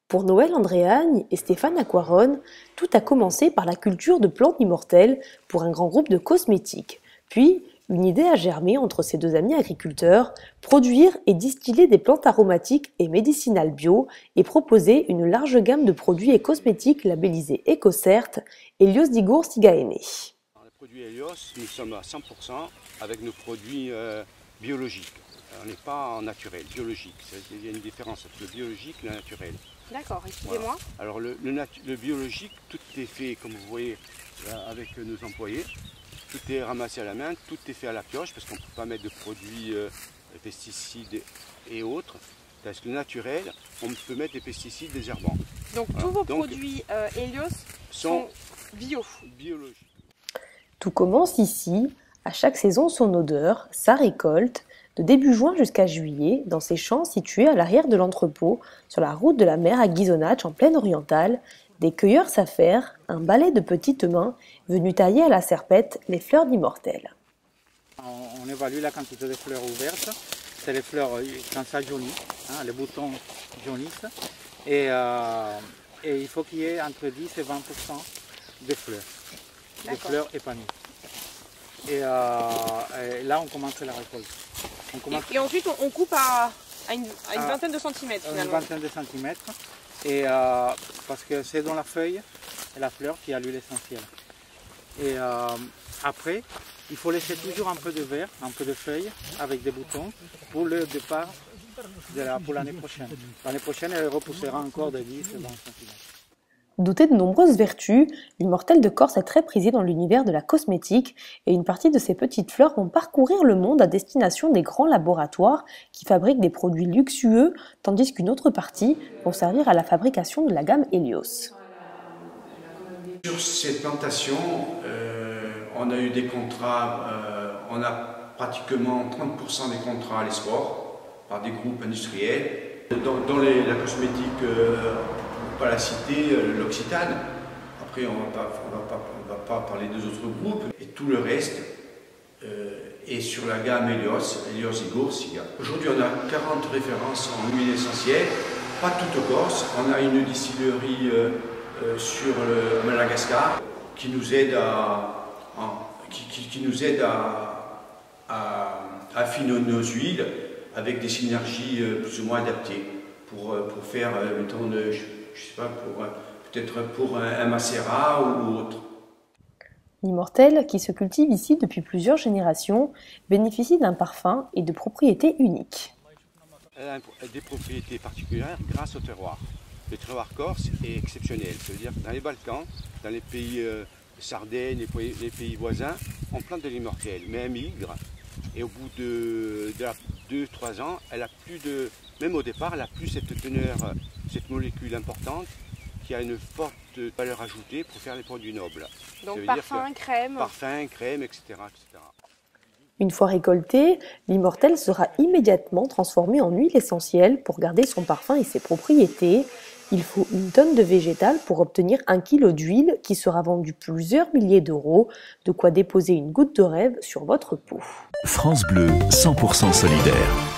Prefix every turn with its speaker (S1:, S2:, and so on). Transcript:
S1: Pour Noël Andréagne et Stéphane Aquaron, tout a commencé par la culture de plantes immortelles pour un grand groupe de cosmétiques. Puis, une idée a germé entre ces deux amis agriculteurs, produire et distiller des plantes aromatiques et médicinales bio et proposer une large gamme de produits et cosmétiques labellisés EcoCert et Helios d'Igor Sigaene.
S2: Dans les produits Helios, nous sommes à 100% avec nos produits biologiques. On n'est pas en naturel, biologique. Il y a une différence entre le biologique et le naturel.
S3: D'accord, expliquez-moi.
S2: Voilà. Alors le biologique, tout est fait, comme vous voyez, avec nos employés. Tout est ramassé à la main, tout est fait à la pioche, parce qu'on ne peut pas mettre de produits pesticides et autres. Parce que le naturel, on peut mettre des pesticides désherbants.
S3: Donc voilà. Tous vos produits Helios sont
S2: biologiques.
S1: Tout commence ici, à chaque saison son odeur, sa récolte, de début juin jusqu'à juillet, dans ces champs situés à l'arrière de l'entrepôt, sur la route de la mer à Ghisonaccia, en plaine orientale, des cueilleurs s'affairent, un balai de petites mains, venus tailler à la serpette les fleurs d'immortelles.
S4: On évalue la quantité de fleurs ouvertes, c'est les fleurs quand ça jaunit, hein, les boutons jaunissent, et il faut qu'il y ait entre 10 et 20% de fleurs épanouies. Et là on commence la récolte.
S3: Et ensuite on coupe à une vingtaine de centimètres finalement.
S4: Une vingtaine de centimètres, et parce que c'est dans la feuille et la fleur qui a l'huile essentielle. Et après, il faut laisser toujours un peu de verre, un peu de feuilles avec des boutons pour le départ pour l'année prochaine. L'année prochaine, elle repoussera encore de 10 et 20 centimètres.
S1: Doté de nombreuses vertus, l'immortelle de Corse est très prisée dans l'univers de la cosmétique et une partie de ces petites fleurs vont parcourir le monde à destination des grands laboratoires qui fabriquent des produits luxueux, tandis qu'une autre partie vont servir à la fabrication de la gamme Helios.
S5: Sur cette plantation, on a eu des contrats, on a pratiquement 30% des contrats à l'export par des groupes industriels. Dans la cosmétique, pas la citer, l'Occitane. Après, on ne va pas parler des autres groupes. Et tout le reste est sur la gamme Helios Igor Siga. Aujourd'hui, on a 40 références en huile essentielle, pas toutes au Corse. On a une distillerie sur le Madagascar qui nous aide à affiner nos huiles avec des synergies plus ou moins adaptées pour faire, mettons, je sais pas, peut-être pour un macérat ou autre.
S1: L'immortelle, qui se cultive ici depuis plusieurs générations, bénéficie d'un parfum et de propriétés uniques.
S2: Elle a des propriétés particulières grâce au terroir. Le terroir corse est exceptionnel. Ça veut dire que dans les Balkans, dans les pays Sardaigne, les pays voisins, on plante de l'immortelle, mais elle migre. Et au bout de 2-3 ans, elle a plus de, même au départ, elle n'a plus cette teneur, cette molécule importante qui a une forte valeur ajoutée pour faire les produits nobles.
S3: Donc parfum, crème.
S2: Parfum, crème, etc., etc.
S1: Une fois récoltée, l'immortelle sera immédiatement transformée en huile essentielle pour garder son parfum et ses propriétés. Il faut une tonne de végétal pour obtenir 1 kg d'huile qui sera vendue plusieurs milliers d'euros, de quoi déposer une goutte de rêve sur votre peau.
S6: France Bleu, 100% solidaire.